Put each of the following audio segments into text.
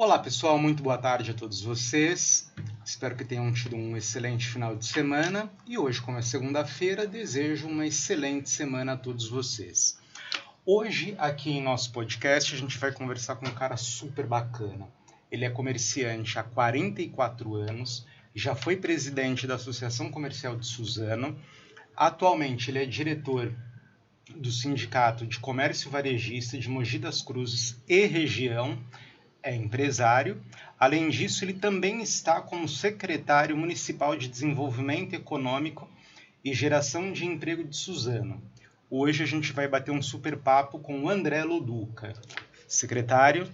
Olá pessoal, muito boa tarde a todos vocês. Espero que tenham tido um excelente final de semana e hoje, como é segunda-feira, desejo uma excelente semana a todos vocês. Hoje, aqui em nosso podcast, a gente vai conversar com um cara super bacana. Ele é comerciante há 44 anos, já foi presidente da Associação Comercial de Suzano, atualmente ele é diretor do Sindicato de Comércio Varejista de Mogi das Cruzes e região, é empresário. Além disso, ele também está como secretário municipal de Desenvolvimento Econômico e Geração de Emprego de Suzano. Hoje a gente vai bater um super papo com o André Loduca. Secretário.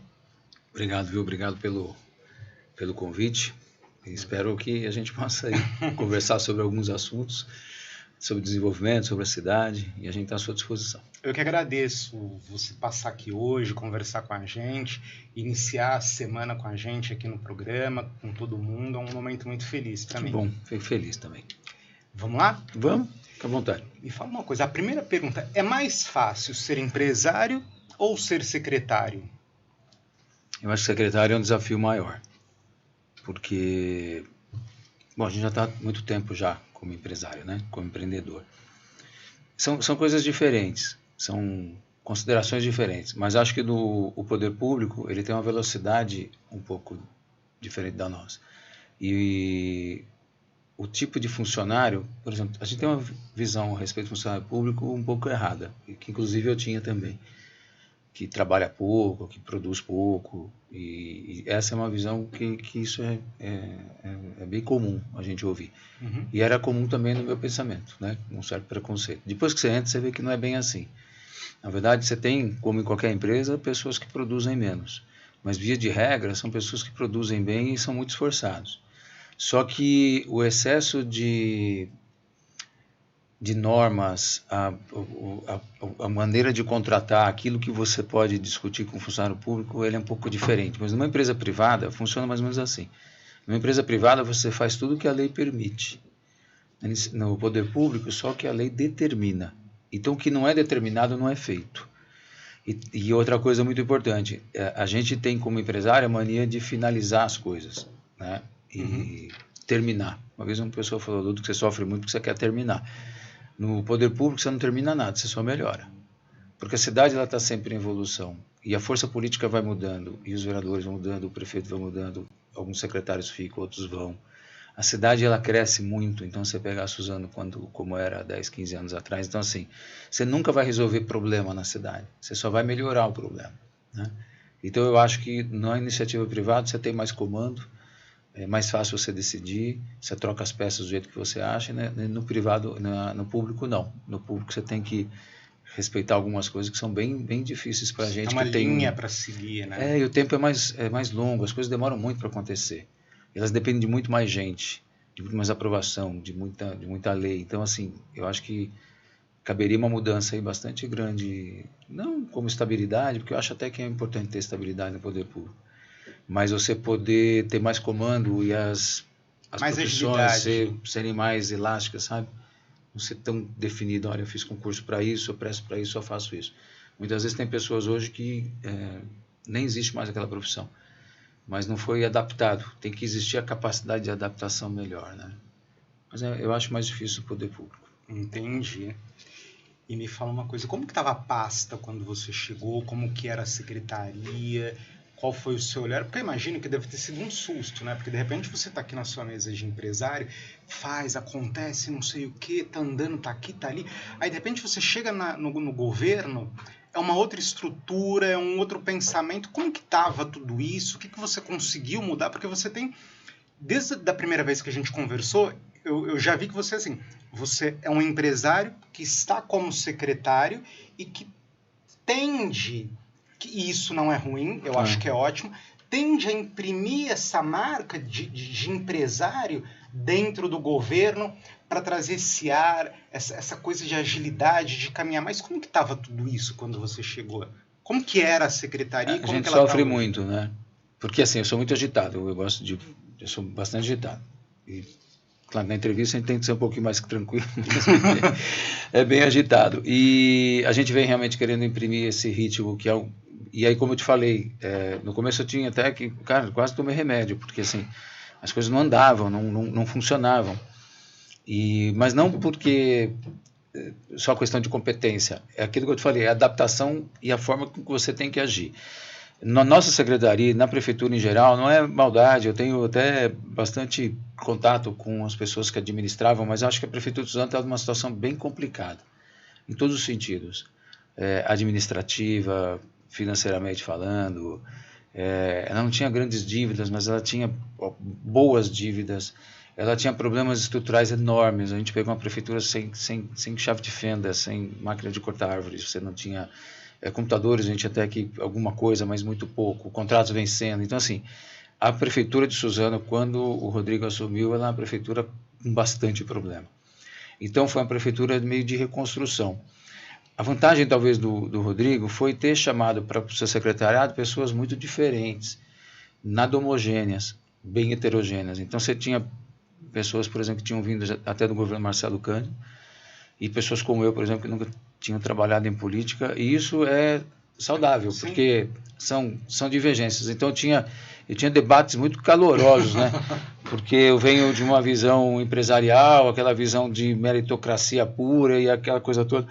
Obrigado, viu? Obrigado pelo convite. Espero que a gente possa aí conversar sobre alguns assuntos, sobre desenvolvimento, sobre a cidade, e a gente está à sua disposição. Eu que agradeço você passar aqui hoje, conversar com a gente, iniciar a semana com a gente aqui no programa, com todo mundo. É um momento muito feliz para mim. Bom, fico feliz também. Vamos lá? Vamos, fica à vontade. Me fala uma coisa, a primeira pergunta, é mais fácil ser empresário ou ser secretário? Eu acho que secretário é um desafio maior, porque, bom, a gente já está há muito tempo já como empresário, né? Como empreendedor. São coisas diferentes, são considerações diferentes, mas acho que o poder público ele tem uma velocidade um pouco diferente da nossa. E o tipo de funcionário, por exemplo, a gente tem uma visão a respeito do funcionário público um pouco errada, que inclusive eu tinha também, que trabalha pouco, que produz pouco, e essa é uma visão que isso é bem comum a gente ouvir. Uhum. E era comum também no meu pensamento, né? Um certo preconceito. Depois que você entra, você vê que não é bem assim. Na verdade, você tem, como em qualquer empresa, pessoas que produzem menos, mas via de regra são pessoas que produzem bem e são muito esforçados. Só que o excesso de normas, a maneira de contratar, aquilo que você pode discutir com o funcionário público, ele é um pouco diferente. Mas numa empresa privada, funciona mais ou menos assim. Numa empresa privada, você faz tudo o que a lei permite. No poder público, só o que a lei determina. Então, o que não é determinado não é feito. E outra coisa muito importante, a gente tem como empresário a mania de finalizar as coisas, né? E terminar. Uma vez uma pessoa falou, Dudu, que você sofre muito porque você quer terminar. No poder público você não termina nada, você só melhora. Porque a cidade está sempre em evolução. E a força política vai mudando, e os vereadores vão mudando, o prefeito vai mudando, alguns secretários ficam, outros vão. A cidade ela cresce muito, então você pegar a Suzano como era 10, 15 anos atrás, então assim, você nunca vai resolver problema na cidade, você só vai melhorar o problema, né? Então eu acho que na iniciativa privada você tem mais comando, é mais fácil você decidir, você troca as peças do jeito que você acha, né? No privado, no público não. No público você tem que respeitar algumas coisas que são bem difíceis para a gente. É uma linha para seguir, né? E o tempo é mais longo, as coisas demoram muito para acontecer. Elas dependem de muito mais gente, de muito mais aprovação, de muita lei. Então, assim, eu acho que caberia uma mudança aí bastante grande, não como estabilidade, porque eu acho até que é importante ter estabilidade no poder público, mas você poder ter mais comando e as profissões serem mais elásticas, sabe? Não ser tão definido, olha, eu fiz concurso para isso, eu presto para isso, eu faço isso. Muitas vezes tem pessoas hoje que nem existe mais aquela profissão, mas não foi adaptado. Tem que existir a capacidade de adaptação melhor, né? Mas eu acho mais difícil o poder público. Entendi. E me fala uma coisa, como que estava a pasta quando você chegou? Como que era a secretaria? Qual foi o seu olhar? Porque eu imagino que deve ter sido um susto, né? Porque de repente você está aqui na sua mesa de empresário, acontece, não sei o que, tá andando, tá aqui, tá ali. Aí de repente você chega no governo, é uma outra estrutura, é um outro pensamento. Como que estava tudo isso? O que você conseguiu mudar? Porque você tem, desde a primeira vez que a gente conversou, eu já vi que você, assim, você é um empresário que está como secretário e que tende, e isso não é ruim, eu acho que é ótimo, tende a imprimir essa marca de empresário dentro do governo para trazer esse ar, essa coisa de agilidade, de caminhar. Mas como que estava tudo isso quando você chegou? Como que era a secretaria? A gente sofre muito, né? Porque assim, eu sou muito agitado, eu sou bastante agitado. E, claro, na entrevista a gente tem que ser um pouquinho mais tranquilo, é bem agitado. E a gente vem realmente querendo imprimir esse ritmo que é E aí, como eu te falei, no começo eu tinha até que, cara, quase tomei remédio, porque assim, as coisas não andavam, não funcionavam. Mas não porque só questão de competência, é aquilo que eu te falei, é a adaptação e a forma que você tem que agir. Na nossa secretaria, na prefeitura em geral, não é maldade, eu tenho até bastante contato com as pessoas que administravam, mas acho que a prefeitura de Suzano está numa situação bem complicada, em todos os sentidos, administrativa, financeiramente falando, ela não tinha grandes dívidas, mas ela tinha boas dívidas, ela tinha problemas estruturais enormes, a gente pegou uma prefeitura sem chave de fenda, sem máquina de cortar árvores, você não tinha computadores, a gente até que alguma coisa, mas muito pouco, contratos vencendo. Então, assim, a prefeitura de Suzano, quando o Rodrigo assumiu, ela é uma prefeitura com bastante problema. Então, foi uma prefeitura meio de reconstrução. A vantagem, talvez, do Rodrigo foi ter chamado para o seu secretariado pessoas muito diferentes, nada homogêneas, bem heterogêneas. Então, você tinha pessoas, por exemplo, que tinham vindo até do governo Marcelo Cândido, e pessoas como eu, por exemplo, que nunca tinham trabalhado em política, e isso é saudável, sim, porque são divergências. Então eu tinha debates muito calorosos, né? Porque eu venho de uma visão empresarial, aquela visão de meritocracia pura e aquela coisa toda,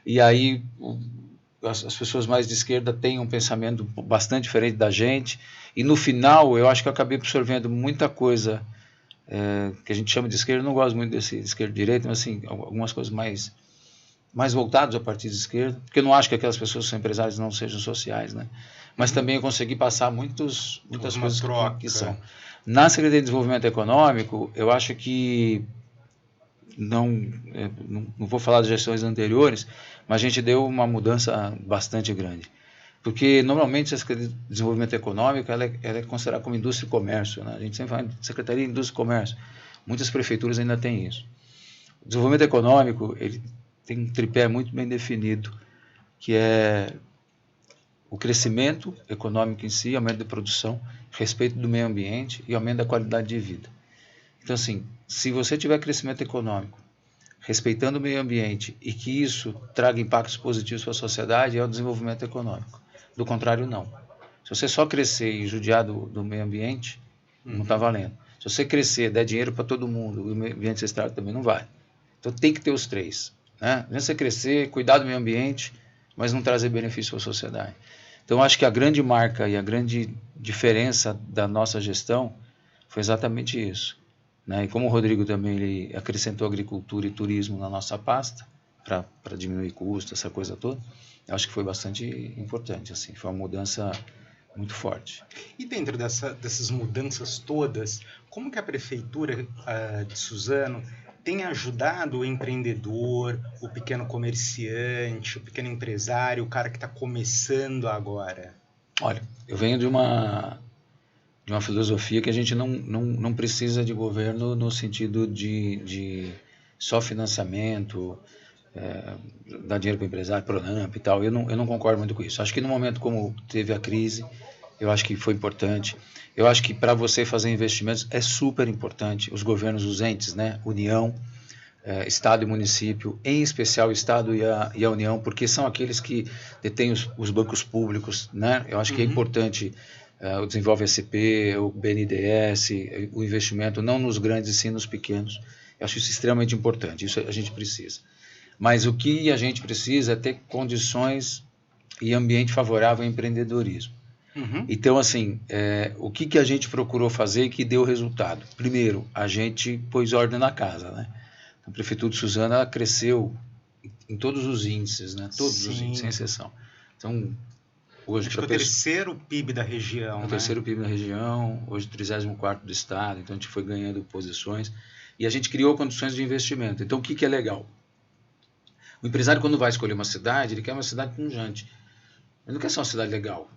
e aí as pessoas mais de esquerda têm um pensamento bastante diferente da gente, e no final eu acho que eu acabei absorvendo muita coisa que a gente chama de esquerda. Eu não gosto muito desse esquerda-direita, mas assim, algumas coisas mais voltados a partido de esquerda, porque eu não acho que aquelas pessoas que são empresários não sejam sociais, né? Mas também eu consegui passar muitas coisas que são. Na Secretaria de Desenvolvimento Econômico, eu acho que, não vou falar das gestões anteriores, mas a gente deu uma mudança bastante grande. Porque normalmente a Secretaria de Desenvolvimento Econômico ela é considerada como indústria e comércio, né? A gente sempre fala de Secretaria de Indústria e Comércio. Muitas prefeituras ainda têm isso. O desenvolvimento econômico, ele tem um tripé muito bem definido, que é o crescimento econômico em si, aumento da produção, respeito do meio ambiente e aumento da qualidade de vida. Então, assim, se você tiver crescimento econômico, respeitando o meio ambiente e que isso traga impactos positivos para a sociedade, é o desenvolvimento econômico. Do contrário, não. Se você só crescer e judiar do meio ambiente, não está valendo. Se você crescer, der dinheiro para todo mundo, o meio ambiente se estraga, também não vai. Então tem que ter os três, né? Não é você crescer, cuidar do meio ambiente, mas não trazer benefício para a sociedade. Então acho que a grande marca e a grande diferença da nossa gestão foi exatamente isso, né? E como o Rodrigo também ele acrescentou agricultura e turismo na nossa pasta, para diminuir custos, essa coisa toda, eu acho que foi bastante importante, assim, foi uma mudança muito forte. E dentro dessas mudanças todas, como que a prefeitura de Suzano tem ajudado o empreendedor, o pequeno comerciante, o pequeno empresário, o cara que está começando agora? Olha, eu venho de uma filosofia que a gente não precisa de governo no sentido de só financiamento, dar dinheiro para o empresário, Pronamp e tal. Eu não concordo muito com isso. Acho que no momento como teve a crise, eu acho que foi importante. Eu acho que para você fazer investimentos é super importante os governos, os entes, né? União, Estado e município, em especial o Estado e a União, porque são aqueles que detêm os bancos públicos, né? Eu acho que é importante o Desenvolve SP, o BNDES, o investimento, não nos grandes e sim nos pequenos. Eu acho isso extremamente importante, isso a gente precisa. Mas o que a gente precisa é ter condições e ambiente favorável ao empreendedorismo. Então, assim, o que a gente procurou fazer e que deu resultado? Primeiro, a gente pôs ordem na casa, né? A Prefeitura de Suzano ela cresceu em todos os índices, né? Todos os índices, sem exceção. Então, hoje... Acho que é o terceiro PIB da região, o terceiro PIB da região, hoje 34º do estado, então a gente foi ganhando posições e a gente criou condições de investimento. Então, o que é legal? O empresário, quando vai escolher uma cidade, ele quer uma cidade pujante. Ele não quer só uma cidade legal.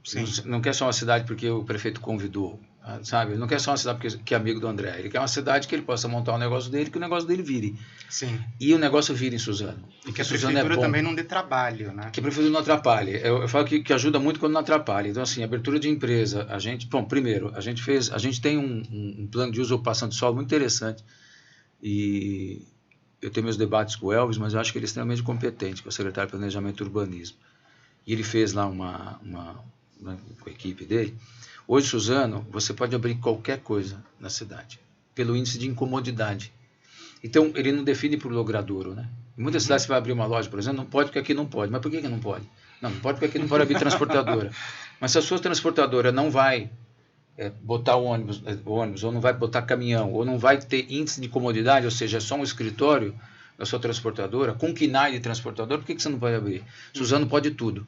Não quer só uma cidade porque o prefeito convidou, sabe? Ele não quer só uma cidade porque é amigo do André. Ele quer uma cidade que ele possa montar um negócio dele, que o negócio dele vire. Sim. E o negócio vire em Suzano. E que a prefeitura também não dê trabalho, né? Que a prefeitura não atrapalhe. Eu falo que ajuda muito quando não atrapalha. Então, assim, abertura de empresa, primeiro, a gente tem um plano de uso e ocupação de solo muito interessante. E eu tenho meus debates com o Elvis, mas eu acho que ele é extremamente competente, que é o secretário de Planejamento e Urbanismo. e ele fez lá com a equipe dele. Hoje, Suzano, você pode abrir qualquer coisa na cidade, pelo índice de incomodidade. Então, ele não define por logradouro, né? Em muitas cidades você vai abrir uma loja, por exemplo, não pode porque aqui não pode. Mas por que não pode? Não pode porque aqui não pode abrir transportadora. Mas se a sua transportadora não vai botar ônibus, ou não vai botar caminhão, ou não vai ter índice de comodidade, ou seja, é só um escritório da sua transportadora, com KNAI de transportadora, por que você não pode abrir? Suzano pode tudo.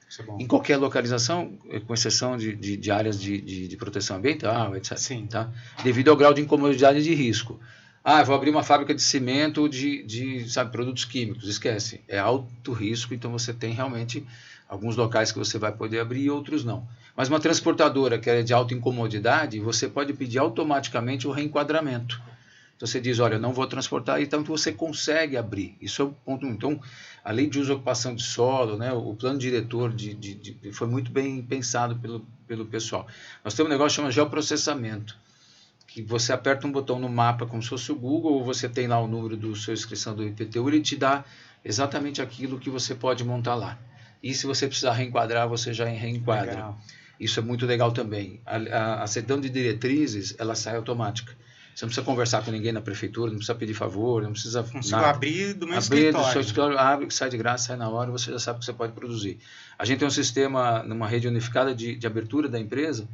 Isso é bom. Em qualquer localização, com exceção de áreas de proteção ambiental, etc. Sim. Tá? Devido ao grau de incomodidade e de risco. Ah, vou abrir uma fábrica de cimento de produtos químicos. Esquece. É alto risco, então você tem realmente alguns locais que você vai poder abrir e outros não. Mas uma transportadora que é de alta incomodidade, você pode pedir automaticamente o reenquadramento. Então você diz, olha, eu não vou transportar, então você consegue abrir. Isso é o ponto. Então, a lei de uso e ocupação de solo, né, o plano diretor foi muito bem pensado pelo pessoal. Nós temos um negócio que chama geoprocessamento, que você aperta um botão no mapa como se fosse o Google, ou você tem lá o número da sua inscrição do IPTU, ele te dá exatamente aquilo que você pode montar lá. E se você precisar reenquadrar, você já reenquadra. Legal. Isso é muito legal também. A certidão de diretrizes, ela sai automática. Você não precisa conversar com ninguém na prefeitura, não precisa pedir favor, não precisa... Consigo abrir do meu escritório. Abrir do seu escritório, abre, sai de graça, sai na hora, você já sabe que você pode produzir. A gente tem um sistema, numa rede unificada de abertura da empresa,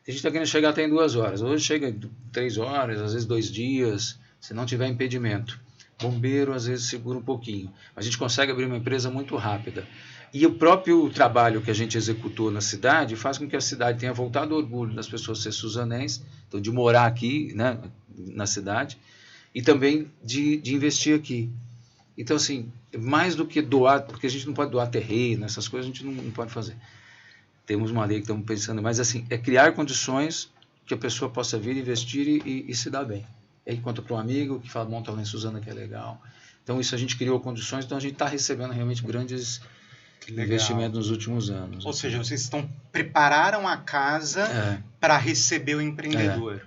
a gente está querendo chegar até em 2 horas. Hoje chega em 3 horas, às vezes 2 dias, se não tiver impedimento. Bombeiro, às vezes, segura um pouquinho. Mas a gente consegue abrir uma empresa muito rápida. E o próprio trabalho que a gente executou na cidade faz com que a cidade tenha voltado ao orgulho das pessoas ser suzanenses, então de morar aqui, né, na cidade, e também de investir aqui. Então, assim, mais do que doar, porque a gente não pode doar terreno, essas coisas a gente não pode fazer. Temos uma lei que estamos pensando, mas assim, é criar condições que a pessoa possa vir investir e se dar bem. E aí conta para um amigo que fala, monta lá em Suzano que é legal. Então isso a gente criou condições, então a gente está recebendo realmente grandes investimentos nos últimos anos. Ou seja, vocês prepararam a casa para receber o empreendedor.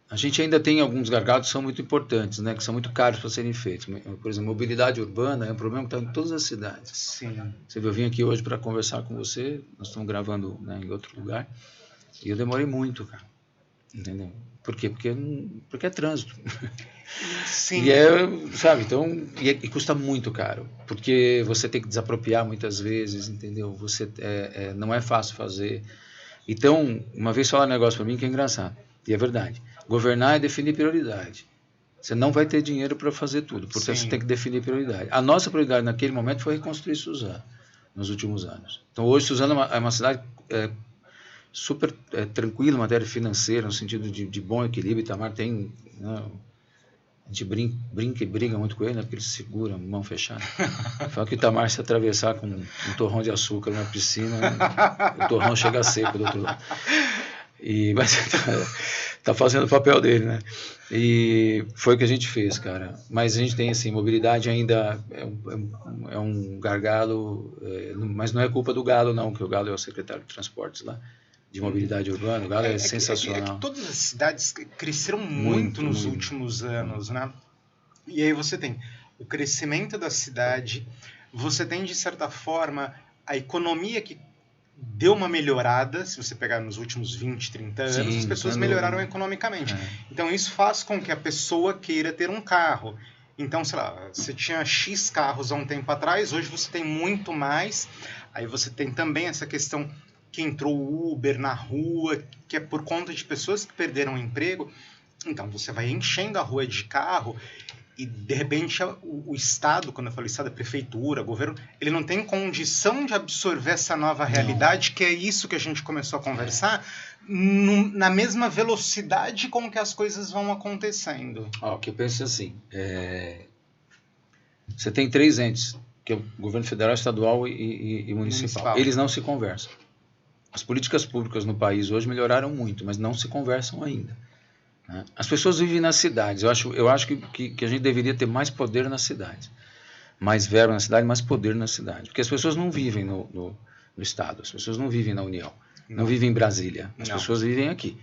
A gente ainda tem alguns gargalos que são muito importantes, né, que são muito caros para serem feitos. Por exemplo, mobilidade urbana é um problema que está em todas as cidades. Sim. Você viu, eu vim aqui hoje para conversar com você, nós estamos gravando, né, em outro lugar, e eu demorei muito, cara. Entendeu? Por quê? Porque é trânsito. Sim. Então, e custa muito caro, porque você tem que desapropriar muitas vezes, entendeu? Não é fácil fazer. Então, uma vez falaram um negócio para mim que é engraçado, e é verdade. Governar é definir prioridade. Você não vai ter dinheiro para fazer tudo, portanto você tem que definir prioridade. A nossa prioridade naquele momento foi reconstruir Suzano, nos últimos anos. Então hoje Suzano é uma cidade super tranquila em matéria financeira, no sentido de bom equilíbrio. Itamar tem... Né, a gente brinca e briga muito com ele, né, porque ele segura, mão fechada. Fala que o Itamar, se atravessar com um torrão de açúcar na piscina, o torrão chega seco do outro lado. Mas tá fazendo o papel dele, né? E foi o que a gente fez, cara. Mas a gente tem, assim, mobilidade ainda é um gargalo, mas não é culpa do Galo, não, que o Galo é o secretário de transportes lá, de mobilidade urbana. O Galo é sensacional. É que todas as cidades cresceram muito nos últimos anos, né? E aí você tem o crescimento da cidade, você tem, de certa forma, a economia que deu uma melhorada. Se você pegar nos últimos 20, 30 anos, as pessoas melhoraram economicamente. Então isso faz com que a pessoa queira ter um carro. Então, sei lá, você tinha X carros há um tempo atrás, hoje você tem muito mais. Aí você tem também essa questão que entrou o Uber na rua, que é por conta de pessoas que perderam o emprego. Então você vai enchendo a rua de carro e, de repente, o Estado, quando eu falo Estado, a prefeitura, o governo, ele não tem condição de absorver essa nova realidade, que é isso que a gente começou a conversar, na mesma velocidade com que as coisas vão acontecendo. O que eu penso assim, você tem 3 entes, que é o governo federal, estadual e municipal. Eles não se conversam. As políticas públicas no país hoje melhoraram muito, mas não se conversam ainda. As pessoas vivem nas cidades. Eu acho que a gente deveria ter mais poder nas cidades. Mais verba na cidade, mais poder na cidade. Porque as pessoas não vivem no Estado, as pessoas não vivem na União, não vivem em Brasília, as pessoas vivem aqui.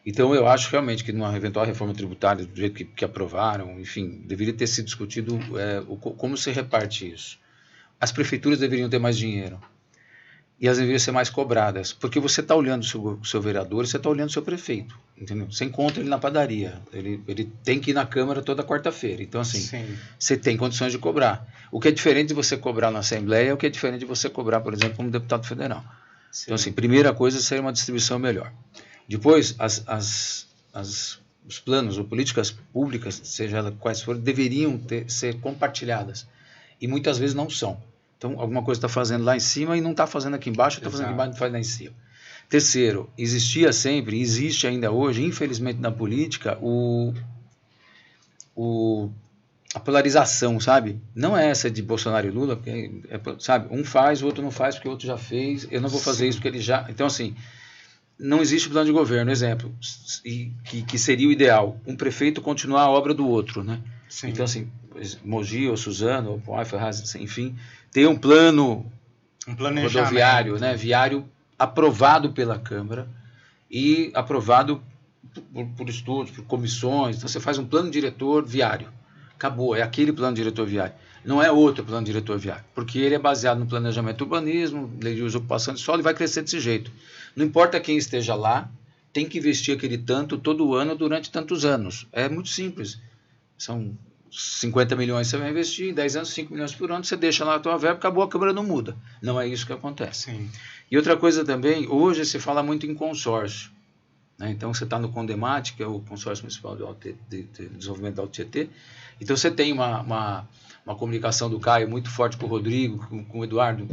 Então eu acho realmente que numa eventual reforma tributária, do jeito que aprovaram, enfim, deveria ter sido discutido como se reparte isso. As prefeituras deveriam ter mais dinheiro. e elas deveriam ser mais cobradas, porque você está olhando o seu vereador e você está olhando o seu prefeito, entendeu? Você encontra ele na padaria, ele tem que ir na Câmara toda quarta-feira, então assim, Sim. você tem condições de cobrar. O que é diferente de você cobrar na Assembleia é o que é diferente de você cobrar, por exemplo, como deputado federal. Sim. Então assim, primeira coisa seria uma distribuição melhor. Depois, os planos ou políticas públicas, seja elas quais forem, deveriam ser compartilhadas, e muitas vezes não são. Então, alguma coisa está fazendo lá em cima e não está fazendo aqui embaixo, está fazendo aqui embaixo e não faz lá em cima. Terceiro, existia sempre, existe ainda hoje, infelizmente na política, a polarização, sabe? Não é essa de Bolsonaro e Lula, porque sabe? Um faz, o outro não faz porque o outro já fez, eu não vou fazer isso porque ele já... Então, assim, não existe plano de governo, exemplo, que seria o ideal, um prefeito continuar a obra do outro, né? Sim. Então, assim, Mogi ou Suzano ou Poá, Ferraz, enfim, ter um plano rodoviário, né, viário aprovado pela Câmara e aprovado por estudos, por comissões. Então você faz um plano diretor viário, acabou, é aquele plano diretor viário, não é outro plano diretor viário, porque ele é baseado no planejamento do urbanismo, lei de uso e ocupação de solo, e vai crescer desse jeito. Não importa quem esteja lá, tem que investir aquele tanto todo ano durante tantos anos. É muito simples. São 50 milhões que você vai investir, em 10 anos, 5 milhões por ano, você deixa lá a tua verba, acabou, a Câmara não muda. Não é isso que acontece. Sim. E outra coisa também, hoje se fala muito em consórcio, né? Então você está no Condemate, que é o Consórcio Municipal de Desenvolvimento da Alto Tietê, então você tem uma comunicação do Caio muito forte com o Rodrigo, com o Eduardo,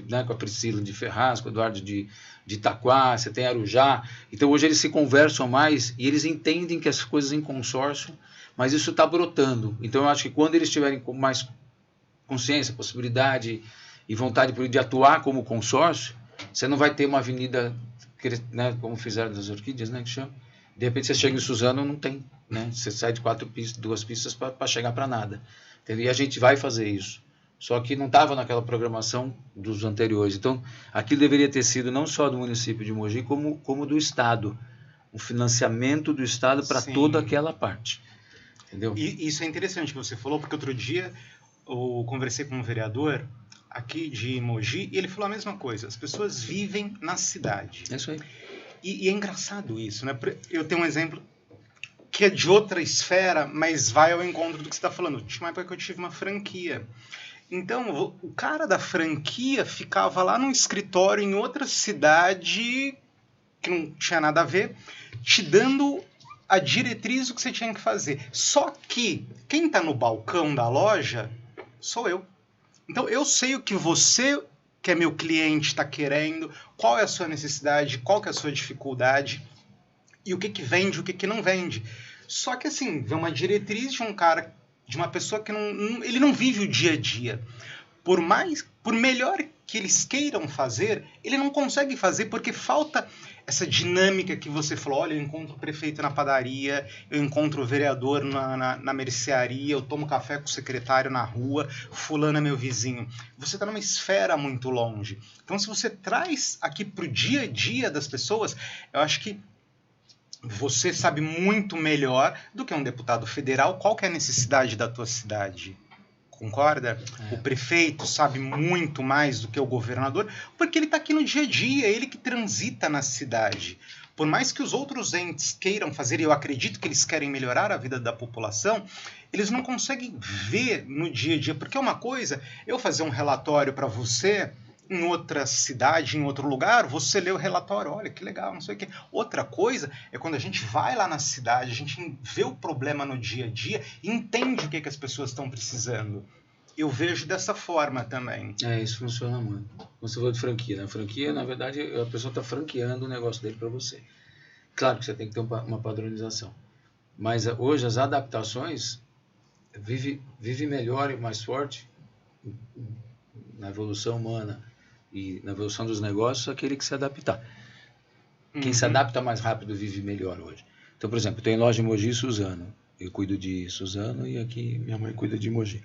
né, com a Priscila de Ferraz, com o Eduardo de Itaquá, você tem Arujá. Então hoje eles se conversam mais e eles entendem que as coisas em consórcio, mas isso está brotando. Então eu acho que quando eles tiverem mais consciência, possibilidade e vontade de atuar como consórcio, você não vai ter uma avenida, né, como fizeram das Orquídeas, né, que chama. De repente você chega em Suzano, não tem, né? Você sai de 2 pistas para chegar para nada. Entendeu? E a gente vai fazer isso. Só que não estava naquela programação dos anteriores. Então, aquilo deveria ter sido não só do município de Mogi, como do Estado. Um financiamento do Estado para toda aquela parte. Entendeu? E isso é interessante que você falou, porque outro dia eu conversei com um vereador aqui de Mogi e ele falou a mesma coisa. As pessoas vivem na cidade. É isso aí. E é engraçado isso, né? Eu tenho um exemplo que é de outra esfera, mas vai ao encontro do que você está falando. Tinha uma época que eu tive uma franquia. Então, o cara da franquia ficava lá num escritório em outra cidade que não tinha nada a ver, te dando a diretriz do que você tinha que fazer. Só que quem está no balcão da loja sou eu. Então, eu sei o que você, que é meu cliente, está querendo, qual é a sua necessidade, qual que é a sua dificuldade, e o que vende, o que não vende. Só que, assim, vem uma diretriz de um cara, de uma pessoa que ele não vive o dia a dia. Por melhor que eles queiram fazer, ele não consegue fazer porque falta essa dinâmica que você falou. Olha, eu encontro o prefeito na padaria, eu encontro o vereador na mercearia, eu tomo café com o secretário na rua, fulano é meu vizinho. Você está numa esfera muito longe. Então, se você traz aqui para o dia a dia das pessoas, eu acho que você sabe muito melhor do que um deputado federal qual que é a necessidade da tua cidade. Concorda? É. O prefeito sabe muito mais do que o governador, porque ele está aqui no dia a dia, ele que transita na cidade. Por mais que os outros entes queiram fazer, e eu acredito que eles querem melhorar a vida da população, eles não conseguem ver no dia a dia. Porque uma coisa, eu fazer um relatório para você em outra cidade, em outro lugar, você lê o relatório, olha que legal, não sei o quê. Outra coisa é quando a gente vai lá na cidade, a gente vê o problema no dia a dia e entende o que as pessoas estão precisando. Eu vejo dessa forma também. Isso funciona muito. Você falou de franquia, né? Franquia, na verdade, a pessoa está franqueando o negócio dele para você. Claro que você tem que ter uma padronização. Mas hoje as adaptações vive melhor e mais forte na evolução humana e na evolução dos negócios, aquele que se adaptar. Quem se adapta mais rápido vive melhor hoje. Então, por exemplo, eu tenho loja em Mogi e Suzano. Eu cuido de Suzano e aqui minha mãe cuida de Mogi.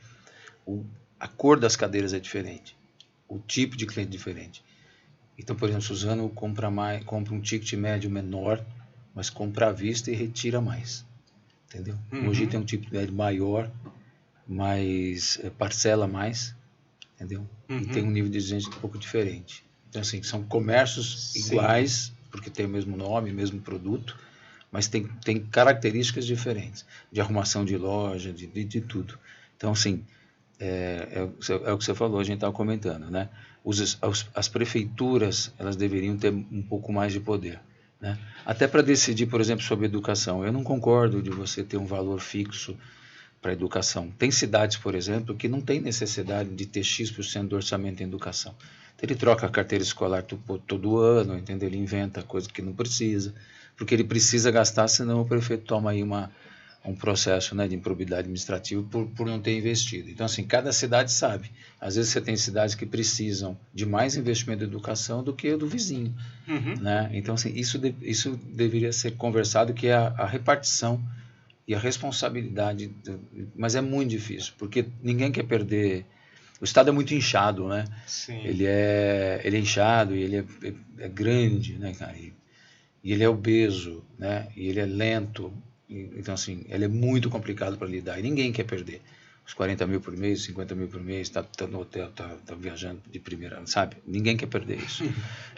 A cor das cadeiras é diferente. O tipo de cliente é diferente. Então, por exemplo, Suzano compra um ticket médio menor, mas compra à vista e retira mais. Entendeu? Mogi tem um ticket médio maior, mas parcela mais. Entendeu? E tem um nível de exigência um pouco diferente. Então, assim, são comércios iguais, porque tem o mesmo nome, o mesmo produto, mas tem características diferentes, de arrumação de loja, de tudo. Então, assim, é o que você falou, a gente estava comentando, né? As prefeituras, elas deveriam ter um pouco mais de poder, né? Até para decidir, por exemplo, sobre educação. Eu não concordo de você ter um valor fixo para a educação. Tem cidades, por exemplo, que não tem necessidade de ter X% do orçamento em educação. Então, ele troca a carteira escolar todo ano, entendeu? Ele inventa coisa que não precisa, porque ele precisa gastar, senão o prefeito toma aí um processo, né, de improbidade administrativa por não ter investido. Então, assim, cada cidade sabe. Às vezes você tem cidades que precisam de mais investimento em educação do que o do vizinho. Né? Então, assim, isso deveria ser conversado, que é a repartição e a responsabilidade, mas é muito difícil, porque ninguém quer perder. O Estado é muito inchado, né? Sim. Ele é inchado e ele é grande, né, cara? E ele é obeso, né? E ele é lento. Então, assim, ele é muito complicado para lidar e ninguém quer perder. Os 40 mil por mês, 50 mil por mês, tá no hotel, tá viajando de primeira, sabe? Ninguém quer perder isso.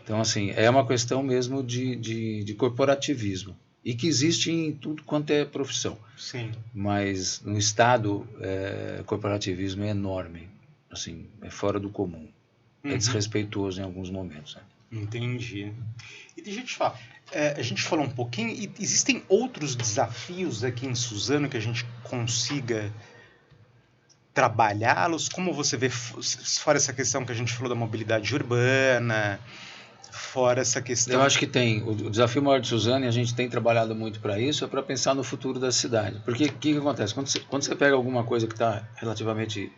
Então, assim, é uma questão mesmo de corporativismo. E que existe em tudo quanto é profissão. Sim. Mas no Estado, corporativismo é enorme. Assim, é fora do comum. É desrespeitoso em alguns momentos. Né? Entendi. E deixa eu te falar, a gente falou um pouquinho, e existem outros desafios aqui em Suzano que a gente consiga trabalhá-los? Como você vê, fora essa questão que a gente falou da mobilidade urbana, fora essa questão... Eu acho que tem. O desafio maior de Suzano, e a gente tem trabalhado muito para isso, é para pensar no futuro da cidade. Porque o que acontece? Quando você pega alguma coisa que está relativamente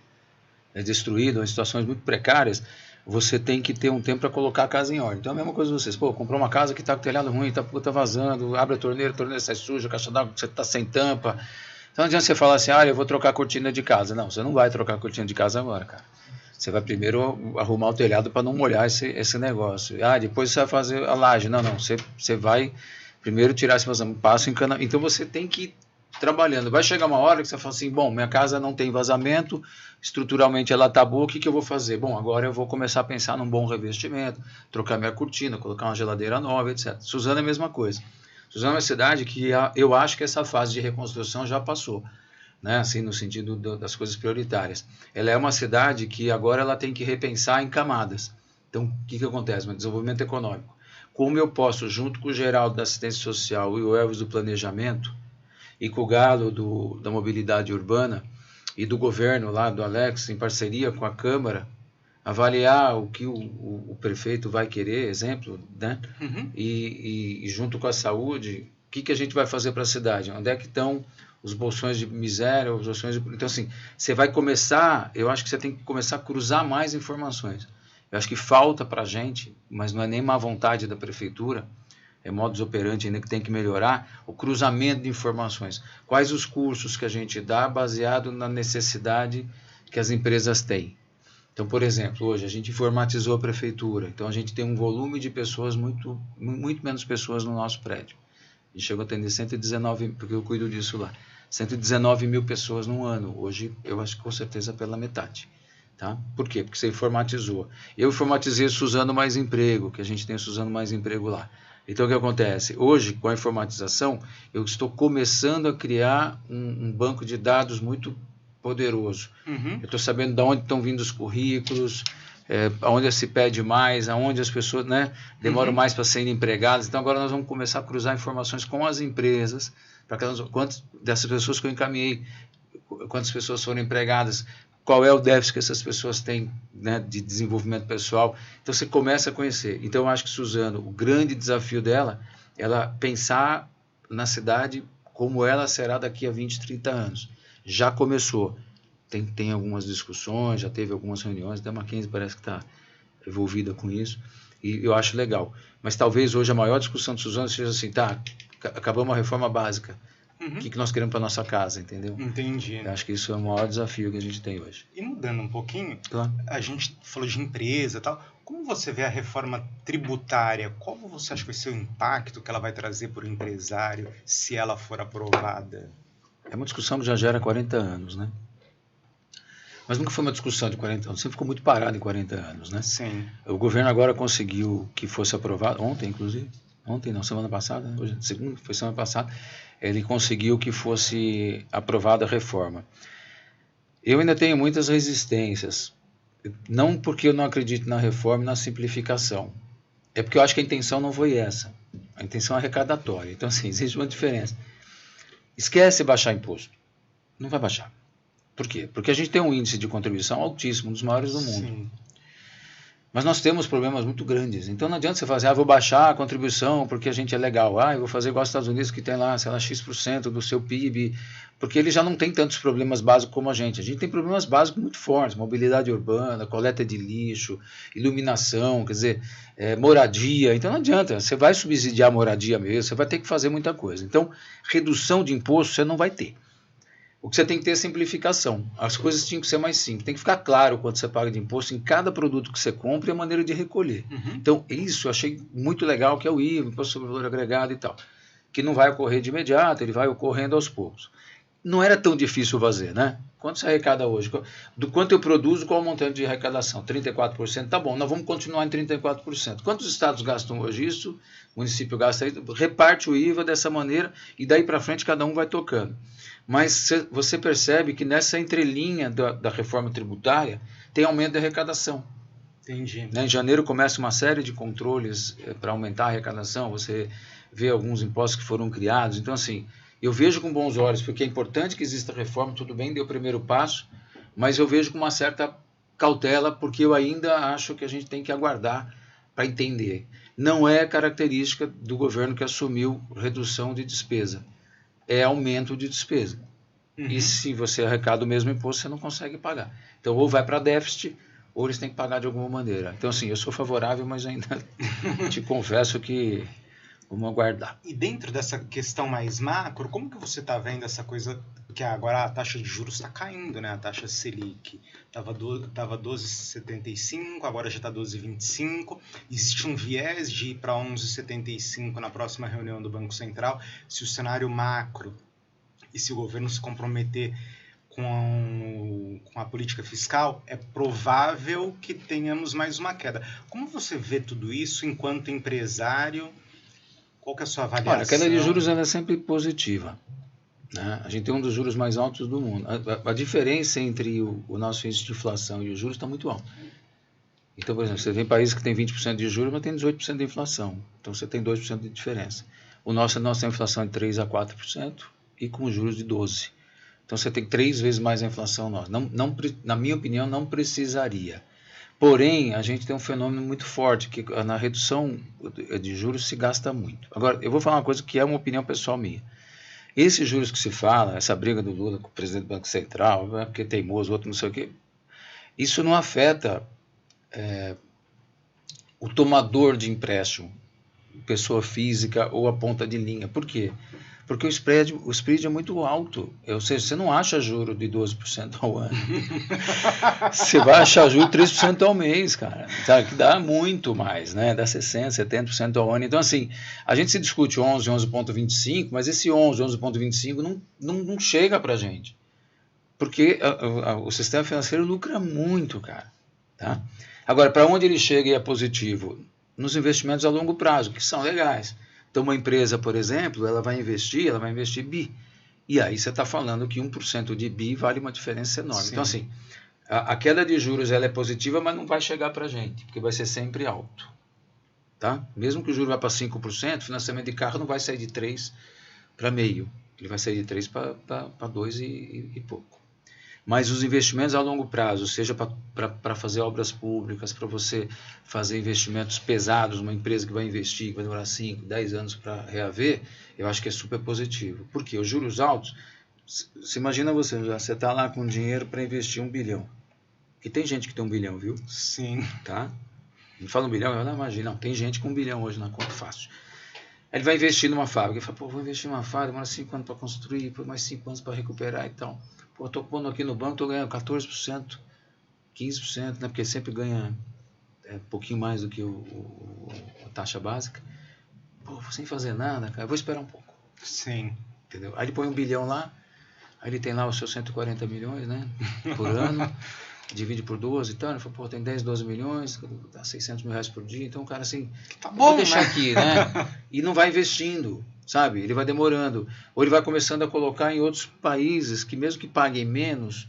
destruída, ou em situações muito precárias, você tem que ter um tempo para colocar a casa em ordem. Então é a mesma coisa vocês. Pô, comprou uma casa que está com telhado ruim, tá vazando, abre a torneira sai suja, a caixa d'água, você está sem tampa. Então não adianta você falar assim, eu vou trocar a cortina de casa. Não, você não vai trocar a cortina de casa agora, cara. Você vai primeiro arrumar o telhado para não molhar esse negócio. Depois você vai fazer a laje. Não, você vai primeiro tirar esse vazamento, passa encanamento. Então você tem que ir trabalhando. Vai chegar uma hora que você fala assim, bom, minha casa não tem vazamento, estruturalmente ela está boa, o que eu vou fazer? Bom, agora eu vou começar a pensar num bom revestimento, trocar minha cortina, colocar uma geladeira nova, etc. Suzano é a mesma coisa. Suzano é uma cidade que eu acho que essa fase de reconstrução já passou. Né, assim, no sentido das coisas prioritárias. Ela é uma cidade que agora ela tem que repensar em camadas. Então, o que acontece? No desenvolvimento econômico. Como eu posso, junto com o Geraldo da Assistência Social e o Elvis do Planejamento, e com o Galo da Mobilidade Urbana, e do governo lá, do Alex, em parceria com a Câmara, avaliar o que o prefeito vai querer, exemplo, né? E junto com a saúde, o que a gente vai fazer para a cidade? Onde é que estão os bolsões de miséria, os bolsões de... Então, assim, você vai começar, eu acho que você tem que começar a cruzar mais informações. Eu acho que falta para a gente, mas não é nem má vontade da prefeitura, é modus operandi ainda que tem que melhorar, o cruzamento de informações. Quais os cursos que a gente dá baseado na necessidade que as empresas têm. Então, por exemplo, hoje a gente informatizou a prefeitura, então a gente tem um volume de pessoas, muito menos pessoas no nosso prédio. A gente chegou a atender 119, porque eu cuido disso lá, 119 mil pessoas no ano. Hoje, eu acho que com certeza pela metade. Tá? Por quê? Porque você informatizou. Eu informatizei o Suzano Mais Emprego, que a gente tem o Suzano Mais Emprego lá. Então, o que acontece? Hoje, com a informatização, eu estou começando a criar um banco de dados muito poderoso. Eu estou sabendo de onde estão vindo os currículos, aonde se pede mais, aonde as pessoas, né, demoram mais para serem empregadas. Então, agora nós vamos começar a cruzar informações com as empresas, para quantas dessas pessoas que eu encaminhei, quantas pessoas foram empregadas, qual é o déficit que essas pessoas têm, né, de desenvolvimento pessoal. Então, você começa a conhecer. Então, eu acho que Suzano, o grande desafio dela, ela pensar na cidade como ela será daqui a 20, 30 anos. Já começou. Tem algumas discussões, já teve algumas reuniões, até a Mackenzie parece que está envolvida com isso, e eu acho legal. Mas talvez hoje a maior discussão de Suzano seja assim, acabamos a reforma básica, o que nós queremos para nossa casa, entendeu? Entendi. Eu acho que isso é o maior desafio que a gente tem hoje. E mudando um pouquinho, claro, a gente falou de empresa e tal, como você vê a reforma tributária? Qual você acha que vai ser o impacto que ela vai trazer para o empresário se ela for aprovada? É uma discussão que já gera 40 anos, né? Mas nunca foi uma discussão de 40 anos, sempre ficou muito parado em 40 anos, né? Sim. O governo agora conseguiu que fosse aprovado, ontem inclusive, ontem não, semana passada, hoje segunda, foi semana passada, ele conseguiu que fosse aprovada a reforma. Eu ainda tenho muitas resistências, não porque eu não acredito na reforma e na simplificação, é porque eu acho que a intenção não foi essa, a intenção é arrecadatória, então assim, existe uma diferença. Esquece baixar imposto, não vai baixar. Por quê? Porque a gente tem um índice de contribuição altíssimo, um dos maiores do mundo. Sim. Mas nós temos problemas muito grandes. Então não adianta você fazer, vou baixar a contribuição porque a gente é legal. Eu vou fazer igual aos Estados Unidos que tem lá, sei lá, X% do seu PIB. Porque ele já não tem tantos problemas básicos como a gente. A gente tem problemas básicos muito fortes. Mobilidade urbana, coleta de lixo, iluminação, quer dizer, moradia. Então não adianta. Você vai subsidiar a moradia mesmo, você vai ter que fazer muita coisa. Então, redução de imposto você não vai ter. O que você tem que ter é simplificação. As coisas tinham que ser mais simples. Tem que ficar claro quanto você paga de imposto em cada produto que você compra e a maneira de recolher. Uhum. Então, isso eu achei muito legal, que é o IVA, Imposto sobre Valor Agregado e tal. Que não vai ocorrer de imediato, ele vai ocorrendo aos poucos. Não era tão difícil fazer, né? Quanto você arrecada hoje? Do quanto eu produzo, qual o montante de arrecadação? 34%? Tá bom, nós vamos continuar em 34%. Quantos estados gastam hoje isso? O município gasta isso? Reparte o IVA dessa maneira e daí para frente cada um vai tocando. Mas você percebe que nessa entrelinha da reforma tributária tem aumento de arrecadação. Entendi. Em janeiro começa uma série de controles para aumentar a arrecadação, você vê alguns impostos que foram criados. Então, assim, eu vejo com bons olhos, porque é importante que exista reforma, tudo bem, deu o primeiro passo, mas eu vejo com uma certa cautela, porque eu ainda acho que a gente tem que aguardar para entender. Não é característica do governo que assumiu redução de despesa. É aumento de despesa. Uhum. E se você arrecada o mesmo imposto, você não consegue pagar. Então, ou vai para déficit, ou eles têm que pagar de alguma maneira. Então, assim, eu sou favorável, mas ainda te confesso que vamos aguardar. E dentro dessa questão mais macro, como que você está vendo essa coisa, que agora a taxa de juros está caindo, né? A taxa Selic estava 12,75, agora já está 12,25. Existe um viés de ir para 11,75 na próxima reunião do Banco Central. Se o cenário macro e se o governo se comprometer com a política fiscal, é provável que tenhamos mais uma queda. Como você vê tudo isso enquanto empresário? Qual que é a sua avaliação? Olha, a queda de juros ela é sempre positiva, né? A gente tem um dos juros mais altos do mundo. A diferença entre o nosso índice de inflação e os juros está muito alto. Então, por exemplo, você tem países que tem 20% de juros, mas tem 18% de inflação. Então, você tem 2% de diferença. Nós temos inflação de 3% a 4% e com juros de 12%. Então, você tem 3 vezes mais a inflação nossa. Na minha opinião, não precisaria. Porém, a gente tem um fenômeno muito forte, que na redução de juros se gasta muito. Agora, eu vou falar uma coisa que é uma opinião pessoal minha. Esses juros que se fala, essa briga do Lula com o presidente do Banco Central, porque é teimoso, outro não sei o quê, isso não afeta o tomador de empréstimo, pessoa física ou a ponta de linha. Por quê? Porque o spread é muito alto. Ou seja, você não acha juro de 12% ao ano. Você vai achar juro de 3% ao mês, cara. Sabe? Que dá muito mais, né? Dá 60%, 70% ao ano. Então, assim, a gente se discute 11, 11,25, mas esse 11, 11,25 não chega pra gente. Porque o sistema financeiro lucra muito, cara. Tá? Agora, para onde ele chega e é positivo? Nos investimentos a longo prazo, que são legais. Então, uma empresa, por exemplo, ela vai investir bi. E aí você está falando que 1% de bi vale uma diferença enorme. Sim. Então, assim, a queda de juros ela é positiva, mas não vai chegar para a gente, porque vai ser sempre alto. Tá? Mesmo que o juro vá para 5%, o financiamento de carro não vai sair de 3 para meio. Ele vai sair de 3 para 2 e pouco. Mas os investimentos a longo prazo, seja para fazer obras públicas, para você fazer investimentos pesados, uma empresa que vai investir, que vai demorar 5, 10 anos para reaver, eu acho que é super positivo. Por quê? Os juros altos, se imagina você está lá com dinheiro para investir 1 bilhão. E tem gente que tem 1 bilhão, viu? Sim. Tá? Não fala 1 bilhão, eu não imagino. Não, tem gente com 1 bilhão hoje na conta fácil. Ele vai investir numa fábrica. Ele fala, vou investir numa fábrica, demora 5 anos para construir, depois mais 5 anos para recuperar e tal. Estou pondo aqui no banco, estou ganhando 14%, 15%, né? Porque sempre ganha um pouquinho mais do que a taxa básica. Sem fazer nada, cara, eu vou esperar um pouco. Sim. Entendeu? Aí ele põe 1 bilhão lá, Aí ele tem lá os seus 140 milhões, né? Por ano, divide por 12 e tal. Ele falou, pô, tem 10, 12 milhões, dá 600 mil reais por dia. Então o cara assim, Tá bom, vou deixar né? aqui, né? E não vai investindo, sabe? Ele vai demorando. Ou ele vai começando a colocar em outros países que mesmo que paguem menos,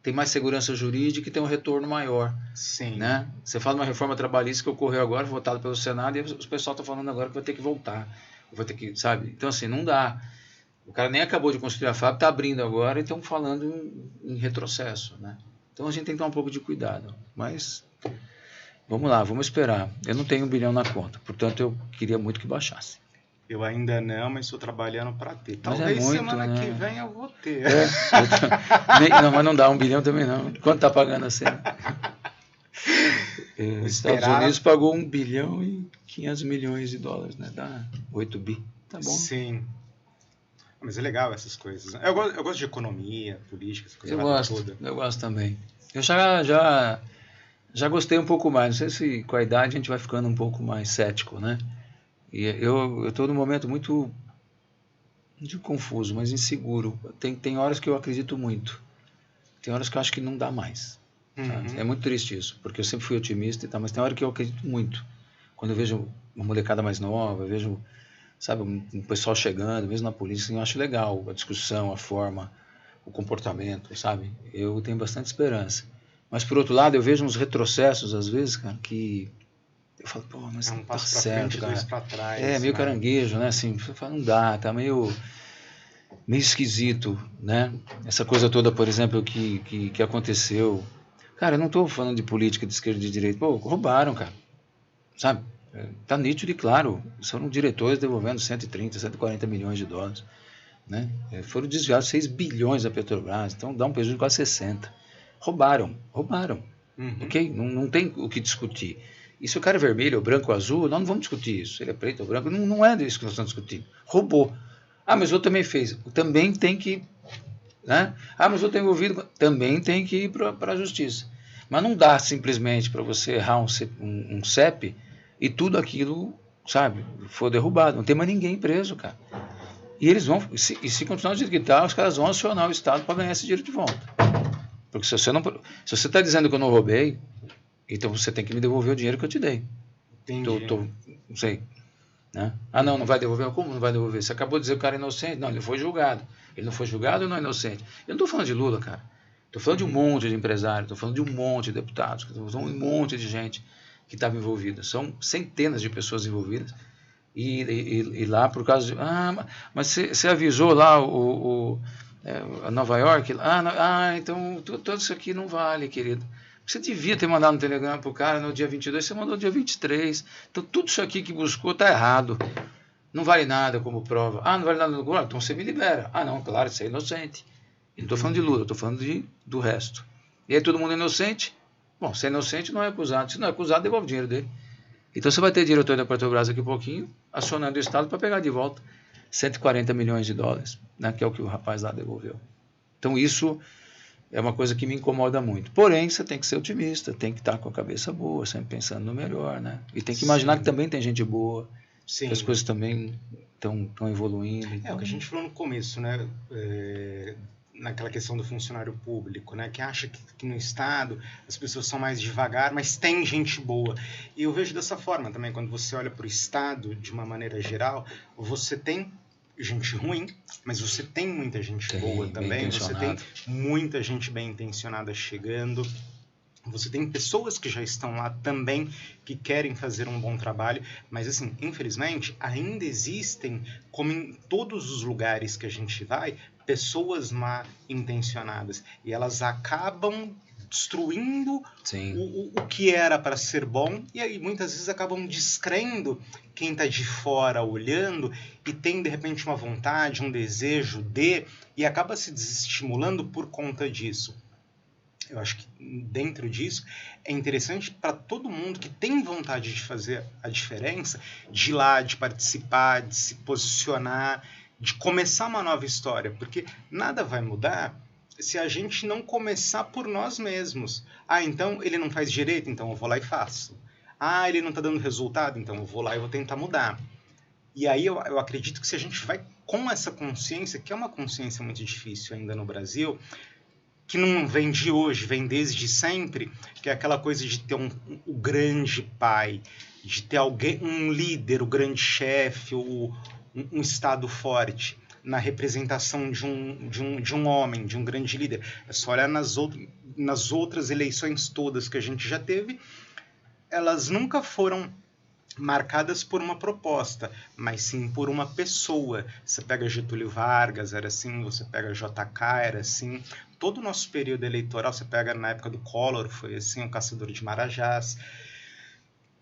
tem mais segurança jurídica e tem um retorno maior. Sim. Né? Você fala uma reforma trabalhista que ocorreu agora, votada pelo Senado, e o pessoal está falando agora que vai ter que voltar. Vai ter que, sabe? Então assim, não dá. O cara nem acabou de construir a fábrica, está abrindo agora e estão falando em retrocesso, né? Então a gente tem que tomar um pouco de cuidado. Mas vamos lá, vamos esperar. Eu não tenho 1 bilhão na conta, portanto eu queria muito que baixasse. Eu ainda não, mas estou trabalhando para ter. Mas Talvez é muito, semana né? que vem eu vou ter. Não, mas não dá 1 bilhão também não. Quanto está pagando assim? Os Estados Unidos pagou 1 bilhão e 500 milhões de dólares, né? Dá 8 bi. Tá bom. Sim. Mas é legal essas coisas. Eu gosto de economia, política, essa coisa toda. Eu gosto também. Eu já gostei um pouco mais. Não sei se com a idade a gente vai ficando um pouco mais cético, né? E eu estou num momento muito, não digo confuso, mas inseguro. Tem horas que eu acredito muito. Tem horas que eu acho que não dá mais. Uhum. É muito triste isso, porque eu sempre fui otimista e tal, mas tem hora que eu acredito muito. Quando eu vejo uma molecada mais nova, eu vejo, sabe, um pessoal chegando, mesmo na polícia, assim, eu acho legal a discussão, a forma, o comportamento, sabe? Eu tenho bastante esperança. Mas, por outro lado, eu vejo uns retrocessos, às vezes, cara, que eu falo, pô, mas é um não tá passo pra certo, frente, cara. 2 pra trás. É, meio caranguejo, né? Assim, você fala, não dá, tá meio esquisito, né? Essa coisa toda, por exemplo, que aconteceu. Cara, eu não estou falando de política de esquerda e de direita. Pô, roubaram, cara. Sabe? Tá nítido e claro. Foram diretores devolvendo 130, 140 milhões de dólares. Né? Foram desviados 6 bilhões da Petrobras. Então dá um prejuízo de quase 60. Roubaram. Uhum. Ok? Não tem o que discutir. E se o cara é vermelho, ou branco, ou azul, nós não vamos discutir isso. Ele é preto ou branco. Não é disso que nós estamos discutindo. Roubou. Ah, mas o outro também fez. Também tem que... Né? Ah, mas eu estou envolvido. Também tem que ir para a justiça. Mas não dá simplesmente para você errar um CEP e tudo aquilo, sabe, for derrubado. Não tem mais ninguém preso, cara. E eles vão, se continuar do jeito que está, os caras vão acionar o Estado para ganhar esse dinheiro de volta. Porque se você está dizendo que eu não roubei, então você tem que me devolver o dinheiro que eu te dei. Entendi. Não sei. Né? Ah, não vai devolver? Como não vai devolver? Você acabou de dizer que o cara é inocente. Não, ele foi julgado. Ele não foi julgado ou não é inocente? Eu não estou falando de Lula, cara. Estou falando de um monte de empresários, estou falando de um monte de deputados, estou falando de um monte de gente que estava envolvida. São centenas de pessoas envolvidas. E lá por causa de... Ah, mas você avisou lá a Nova York? Então tudo isso aqui não vale, querido. Você devia ter mandado um telegrama para o cara no dia 22, você mandou no dia 23. Então tudo isso aqui que buscou está errado. Não vale nada como prova. Ah, não vale nada no então você me libera. Ah, não, claro, você é inocente. Eu não estou falando de Lula, estou falando do resto. E aí todo mundo é inocente? Bom, se é inocente, não é acusado. Se não é acusado, devolve o dinheiro dele. Então você vai ter diretor da Petrobras aqui a pouquinho, acionando o Estado para pegar de volta 140 milhões de dólares, né, que é o que o rapaz lá devolveu. Então isso é uma coisa que me incomoda muito. Porém, você tem que ser otimista, tem que estar com a cabeça boa, sempre pensando no melhor, né? E tem que imaginar que também tem gente boa, que as coisas também estão evoluindo. Então... É o que a gente falou no começo, né? Naquela questão do funcionário público, né, que acha que no Estado as pessoas são mais devagar, mas tem gente boa. E eu vejo dessa forma também, quando você olha para o Estado, de uma maneira geral, você tem gente ruim, mas você tem muita gente boa também, você tem muita gente bem intencionada chegando, você tem pessoas que já estão lá também, que querem fazer um bom trabalho, mas assim, infelizmente, ainda existem, como em todos os lugares que a gente vai, pessoas mal intencionadas, e elas acabam destruindo o que era para ser bom, e aí muitas vezes acabam descrendo quem está de fora olhando e tem de repente uma vontade, um desejo e acaba se desestimulando por conta disso. Eu acho que dentro disso é interessante para todo mundo que tem vontade de fazer a diferença, de ir lá, de participar, de se posicionar, de começar uma nova história, porque nada vai mudar se a gente não começar por nós mesmos. Ah, então ele não faz direito, então eu vou lá e faço. Ah, ele não está dando resultado, então eu vou lá e vou tentar mudar. E aí eu acredito que se a gente vai com essa consciência, que é uma consciência muito difícil ainda no Brasil, que não vem de hoje, vem desde sempre, que é aquela coisa de ter o grande pai, de ter alguém, um líder, o grande chefe, um Estado forte, na representação de um homem, de um grande líder. É só olhar nas outras eleições todas que a gente já teve, elas nunca foram marcadas por uma proposta, mas sim por uma pessoa. Você pega Getúlio Vargas, era assim, você pega JK, era assim. Todo o nosso período eleitoral, você pega na época do Collor, foi assim, o Caçador de Marajás.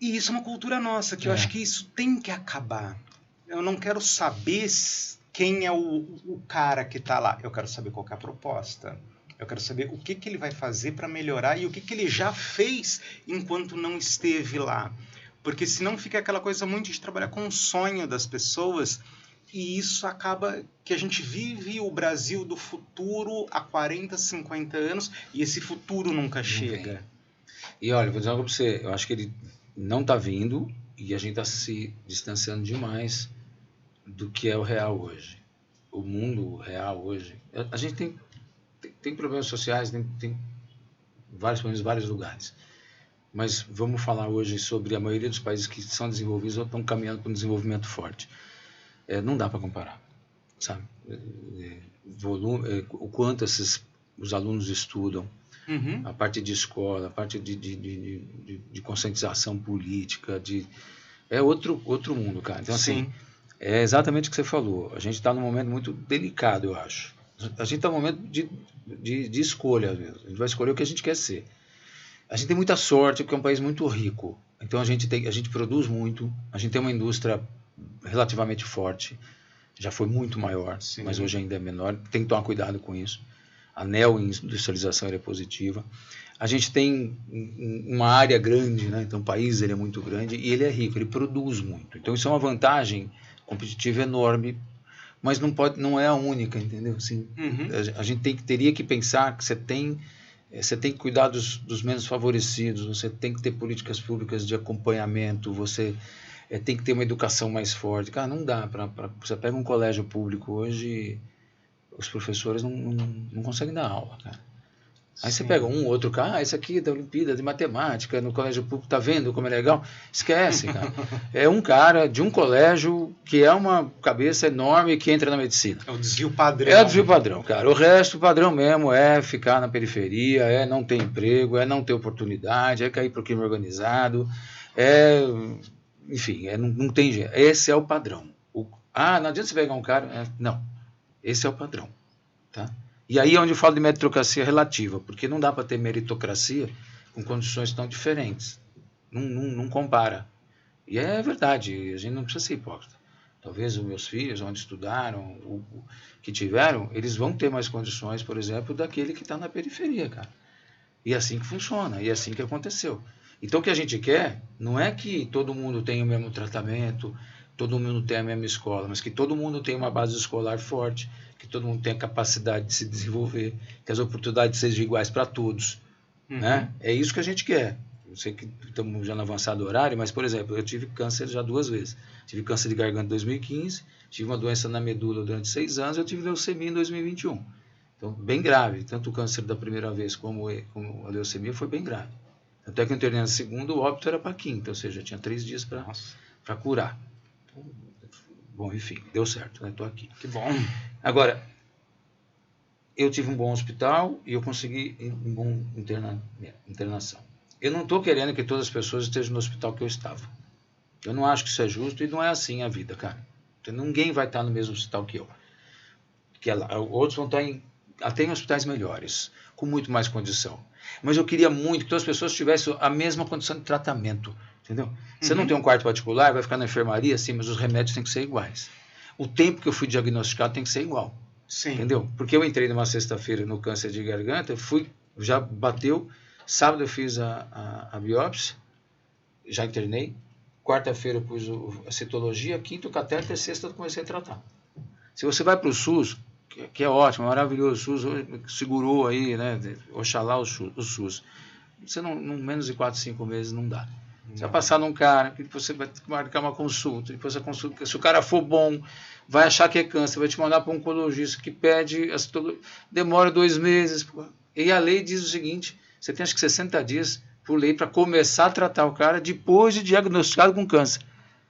E isso é uma cultura nossa, que eu acho que isso tem que acabar. Eu não quero saber quem é o cara que está lá, eu quero saber qual que é a proposta. Eu quero saber o que ele vai fazer para melhorar e o que ele já fez enquanto não esteve lá. Porque senão fica aquela coisa muito de trabalhar com o sonho das pessoas, e isso acaba que a gente vive o Brasil do futuro há 40, 50 anos, e esse futuro nunca chega. Vem. E olha, vou dizer algo para você, eu acho que ele não está vindo, e a gente está se distanciando demais do que é o real hoje. O mundo real hoje. A gente tem problemas sociais, tem vários problemas em vários lugares. Mas vamos falar hoje sobre a maioria dos países que são desenvolvidos ou estão caminhando para um desenvolvimento forte. Não dá para comparar, sabe? O quanto os alunos estudam, a parte de escola, a parte de conscientização política, é outro mundo, cara. Então, assim, é exatamente o que você falou. A gente está num momento muito delicado, eu acho. A gente está num momento de escolha, às vezes. A gente vai escolher o que a gente quer ser. A gente tem muita sorte porque é um país muito rico. Então a gente produz muito, a gente tem uma indústria relativamente forte, já foi muito maior, mas hoje ainda é menor, tem que tomar cuidado com isso. A neoindustrialização é positiva. A gente tem uma área grande, né? Então o país ele é muito grande e ele é rico, ele produz muito. Então isso é uma vantagem competitiva enorme, mas não é a única, entendeu? Assim, a gente teria que pensar que você tem que cuidar dos menos favorecidos, você tem que ter políticas públicas de acompanhamento, você tem que ter uma educação mais forte. Cara, não dá você pega um colégio público hoje, os professores não conseguem dar aula, cara. Aí você pega um outro cara, esse aqui é da Olimpíada de Matemática, no colégio público, tá vendo como é legal? Esquece, cara. É um cara de um colégio que é uma cabeça enorme que entra na medicina. É o desvio padrão. É o desvio padrão, cara. O resto, o padrão mesmo é ficar na periferia, é não ter emprego, é não ter oportunidade, é cair pro crime organizado, enfim, não tem jeito. Esse é o padrão. Não adianta você pegar um cara... não, esse é o padrão, tá? E aí é onde eu falo de meritocracia relativa, porque não dá para ter meritocracia com condições tão diferentes. Não compara. E é verdade, a gente não precisa ser hipócrita. Talvez os meus filhos, onde estudaram, que tiveram, eles vão ter mais condições, por exemplo, daquele que está na periferia, cara. E é assim que funciona, e é assim que aconteceu. Então o que a gente quer não é que todo mundo tenha o mesmo tratamento, todo mundo tenha a mesma escola, mas que todo mundo tenha uma base escolar forte, que todo mundo tenha capacidade de se desenvolver, que as oportunidades sejam iguais para todos. Né? É isso que a gente quer. Eu sei que estamos já no avançado horário, mas, por exemplo, eu tive câncer já 2 vezes. Tive câncer de garganta em 2015, tive uma doença na medula durante 6 anos, eu tive leucemia em 2021. Então, bem grave. Tanto o câncer da primeira vez como a leucemia foi bem grave. Até que eu internei na segunda, o óbito era para quinta, ou seja, eu tinha 3 dias para curar. Então, bom, enfim, deu certo, né? Estou aqui. Que bom. Agora, eu tive um bom hospital e eu consegui uma boa internação. Eu não estou querendo que todas as pessoas estejam no hospital que eu estava. Eu não acho que isso é justo e não é assim a vida, cara. Então, ninguém vai estar no mesmo hospital que eu. Outros vão estar até em hospitais melhores, com muito mais condição. Mas eu queria muito que todas as pessoas tivessem a mesma condição de tratamento. Entendeu? Você não tem um quarto particular, vai ficar na enfermaria, sim, mas os remédios têm que ser iguais. O tempo que eu fui diagnosticado tem que ser igual. Sim. Entendeu? Porque eu entrei numa sexta-feira no câncer de garganta, já bateu, sábado eu fiz a biópsia, já internei, quarta-feira eu pus a citologia, quinta o catéter, sexta eu comecei a tratar. Se você vai para o SUS, que é ótimo, maravilhoso, o SUS segurou aí, né? Oxalá o SUS. Você não menos de 4, 5 meses não dá. Você vai passar num cara, que você vai marcar uma consulta, depois a consulta, se o cara for bom, vai achar que é câncer, vai te mandar para um oncologista que pede, demora 2 meses. E a lei diz o seguinte, você tem acho que 60 dias por lei para começar a tratar o cara depois de diagnosticado com câncer.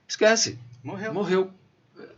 Esquece. Morreu.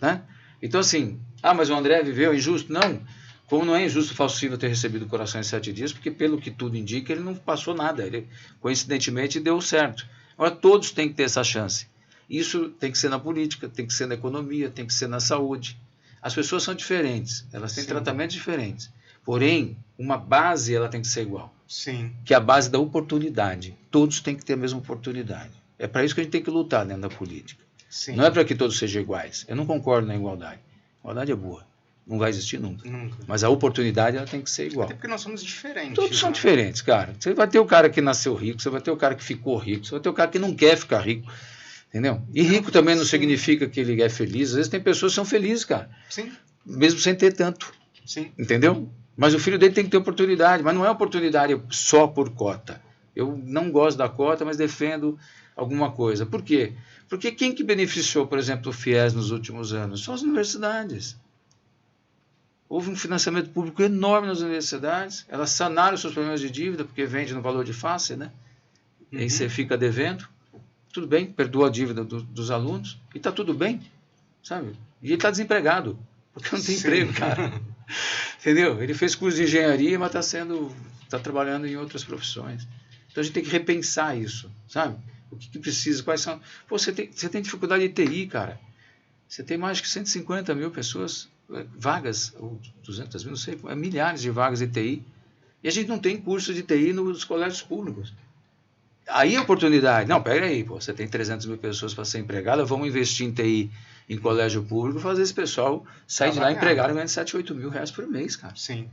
Né? Então assim, mas o André viveu injusto? Não. Como não é injusto o falsível ter recebido o coração em 7 dias, porque pelo que tudo indica, ele não passou nada. Ele, coincidentemente, deu certo. Agora, todos têm que ter essa chance. Isso tem que ser na política, tem que ser na economia, tem que ser na saúde. As pessoas são diferentes, elas têm tratamentos diferentes. Porém, uma base ela tem que ser igual. Sim. Que é a base da oportunidade. Todos têm que ter a mesma oportunidade. É para isso que a gente tem que lutar dentro da política. Sim. Não é para que todos sejam iguais. Eu não concordo na igualdade. A igualdade é boa. Não vai existir nunca. Mas a oportunidade ela tem que ser igual. Até porque nós somos diferentes. Todos são diferentes, cara. Você vai ter o cara que nasceu rico, você vai ter o cara que ficou rico, você vai ter o cara que não quer ficar rico. Entendeu? E rico também não significa que ele é feliz. Às vezes tem pessoas que são felizes, cara. Sim. Mesmo sem ter tanto. Sim. Entendeu? Mas o filho dele tem que ter oportunidade. Mas não é oportunidade só por cota. Eu não gosto da cota, mas defendo alguma coisa. Por quê? Porque quem que beneficiou, por exemplo, o FIES nos últimos anos? São as universidades. Houve um financiamento público enorme nas universidades. Elas sanaram seus problemas de dívida, porque vende no valor de face, né? E aí você fica devendo. Tudo bem, perdoa a dívida dos alunos. E está tudo bem, sabe? E ele está desempregado, porque não tem emprego, cara. Entendeu? Ele fez curso de engenharia, mas está trabalhando em outras profissões. Então a gente tem que repensar isso, sabe? O que precisa, quais são... Pô, você tem dificuldade de TI, cara. Você tem mais de 150 mil pessoas... vagas, ou 200 mil, não sei, milhares de vagas de TI, e a gente não tem curso de TI nos colégios públicos. Aí a oportunidade, não, pega aí, pô, você tem 300 mil pessoas para ser empregada, vamos investir em TI em colégio público, fazer esse pessoal sair de lá empregado e ganhar 7, 8 mil reais por mês, cara. Sim.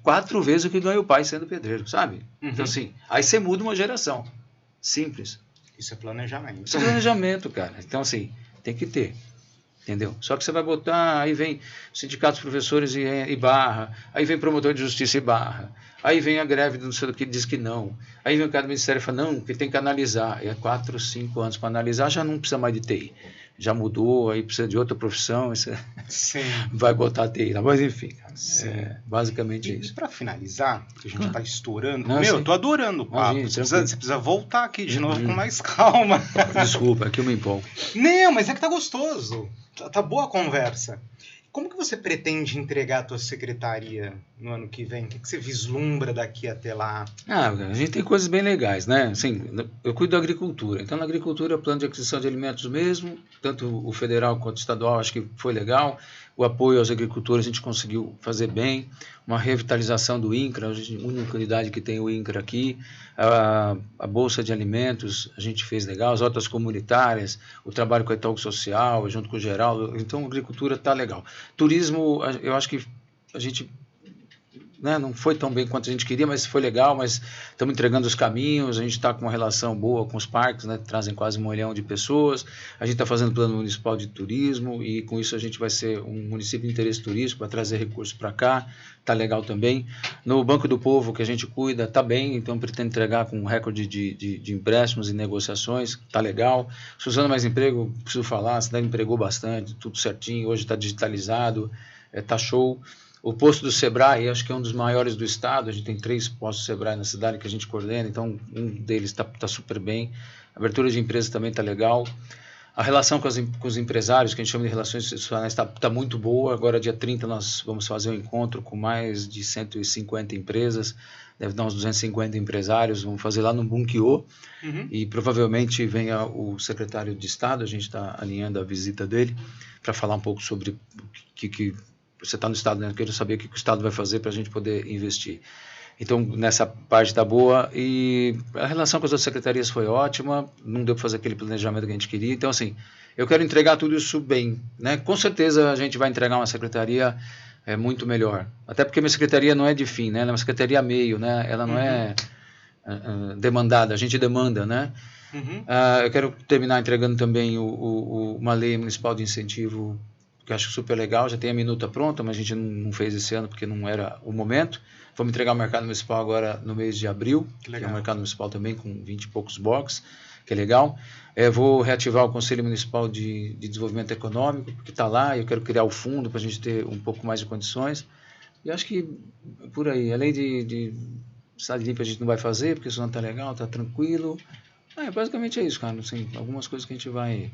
4 vezes o que ganha o pai sendo pedreiro, sabe? Então assim, aí você muda uma geração. Simples. Isso é planejamento. Isso é planejamento, cara. Então assim, tem que ter. Entendeu? Só que você vai botar, aí vem sindicatos professores e barra, aí vem promotor de justiça e barra, aí vem a greve do não sei do que diz que não, aí vem o cara do Ministério e fala, não, que tem que analisar, e é 4, 5 anos para analisar, já não precisa mais de TI, já mudou, aí precisa de outra profissão, você vai botar TI, mas enfim, basicamente é isso. E para finalizar, que a gente está estourando, não, eu tô adorando o papo, imagina, você precisa voltar aqui de novo com mais calma. Desculpa, é que eu me empolgo. Não, mas é que tá gostoso. Tá boa a conversa. Como que você pretende entregar a tua secretaria no ano que vem? O que você vislumbra daqui até lá? A gente tem coisas bem legais, né? Assim, eu cuido da agricultura. Então, na agricultura, plano de aquisição de alimentos mesmo, tanto o federal quanto o estadual, acho que foi legal. O apoio aos agricultores a gente conseguiu fazer bem. Uma revitalização do INCRA, a única unidade que tem o INCRA aqui. A Bolsa de Alimentos a gente fez legal. As hortas comunitárias, o trabalho com a Itaú Social, junto com o Geraldo. Então, a agricultura está legal. Turismo, eu acho que a gente... não foi tão bem quanto a gente queria, mas foi legal, mas estamos entregando os caminhos, a gente está com uma relação boa com os parques, né, trazem quase 1 milhão de pessoas, a gente está fazendo plano municipal de turismo e com isso a gente vai ser um município de interesse turístico, vai trazer recursos para cá, está legal também. No Banco do Povo, que a gente cuida, está bem, então pretende entregar com um recorde de empréstimos e negociações, está legal. Suzano Mais Emprego, preciso falar, a cidade empregou bastante, tudo certinho, hoje está digitalizado, está show. O posto do Sebrae, acho que é um dos maiores do estado, a gente tem 3 postos Sebrae na cidade que a gente coordena, então um deles está super bem. A abertura de empresas também está legal. A relação com os empresários, que a gente chama de relações institucionais, está muito boa. Agora, dia 30, nós vamos fazer um encontro com mais de 150 empresas, deve dar uns 250 empresários, vamos fazer lá no Bunkiô, e provavelmente venha o secretário de Estado, a gente está alinhando a visita dele, para falar um pouco sobre o que você está no Estado, né? Eu quero saber o que o Estado vai fazer para a gente poder investir. Então, nessa parte está boa e a relação com as outras secretarias foi ótima, não deu para fazer aquele planejamento que a gente queria. Então, assim, eu quero entregar tudo isso bem, né? Com certeza a gente vai entregar uma secretaria muito melhor. Até porque minha secretaria não é de fim, né? Ela é uma secretaria meio, né? Ela não é demandada, a gente demanda, né? Eu quero terminar entregando também uma lei municipal de incentivo que eu acho super legal, já tem a minuta pronta, mas a gente não fez esse ano porque não era o momento. Vamos entregar o mercado municipal agora no mês de abril, que é um mercado municipal também com 20 e poucos boxes. que é legal. Vou reativar o Conselho Municipal de Desenvolvimento Econômico, que está lá, eu quero criar o fundo para a gente ter um pouco mais de condições. E acho que por aí, além de cidade limpa a gente não vai fazer, porque isso não está legal, está tranquilo. Basicamente é isso, cara. Assim, algumas coisas que a gente vai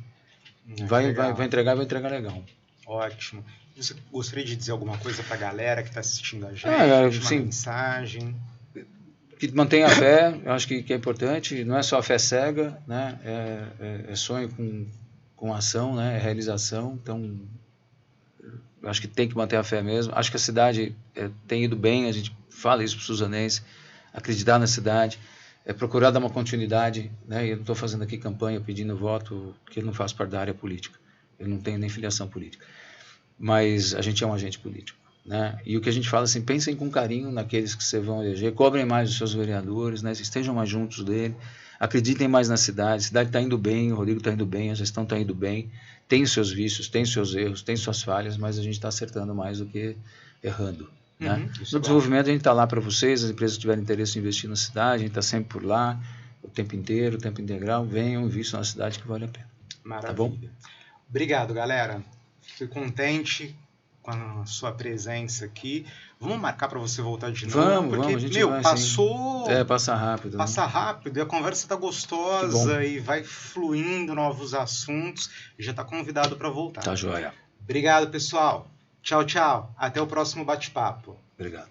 entregar, vai entregar legal. Ótimo. Você gostaria de dizer alguma coisa para a galera que está assistindo a gente? Uma mensagem? Que mantenha a fé, eu acho que é importante. Não é só a fé cega, né? É sonho com ação, né? É realização. Então, eu acho que tem que manter a fé mesmo. Acho que a cidade tem ido bem, a gente fala isso para os suzanenses, acreditar na cidade, procurar dar uma continuidade, né? Eu não estou fazendo aqui campanha pedindo voto, porque ele não faz parte da área política, ele não tem nem filiação política, mas a gente é um agente político, né? E o que a gente fala assim, pensem com carinho naqueles que vocês vão eleger, cobrem mais os seus vereadores, né? Estejam mais juntos dele, acreditem mais na cidade, a cidade está indo bem, o Rodrigo está indo bem, a gestão está indo bem, tem os seus vícios, tem os seus erros, tem suas falhas, mas a gente está acertando mais do que errando. Né? No desenvolvimento a gente está lá para vocês, as empresas que tiverem interesse em investir na cidade, a gente está sempre por lá, o tempo inteiro, o tempo integral, venham, invistam na cidade que vale a pena. Maravilha. Tá bom? Obrigado, galera. Fiquei contente com a sua presença aqui. Vamos marcar para você voltar de novo? Porque, a gente vai, passou... passa rápido. Passa rápido e a conversa tá gostosa e vai fluindo novos assuntos. Já tá convidado para voltar. Tá joia. Obrigado, pessoal. Tchau, tchau. Até o próximo bate-papo. Obrigado.